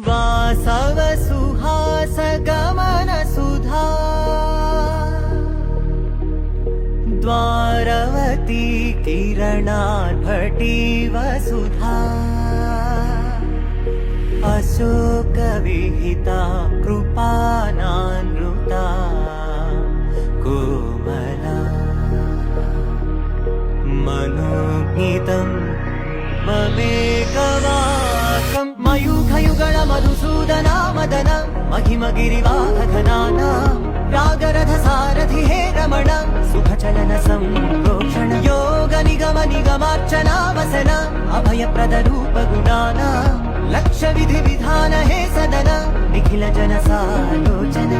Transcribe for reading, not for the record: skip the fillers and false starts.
वासव सुहास गमन सुधा द्वारवती किरणार्भटी वसुधा अशोक विहिता कृपानानृता कोमला मनोज्ञितं ममेकवाकं मयूखयुगल मधुसूदना मदन महिमगिरिवाहधनाना रागरथ सारथि हे रमण सुखचलन संप्रोक्षण योग निगम निगमार्चना वसन अभयप्रद रूप गुणाना लक्ष्य विधि विधान हे सदन निखिल जन सालोचन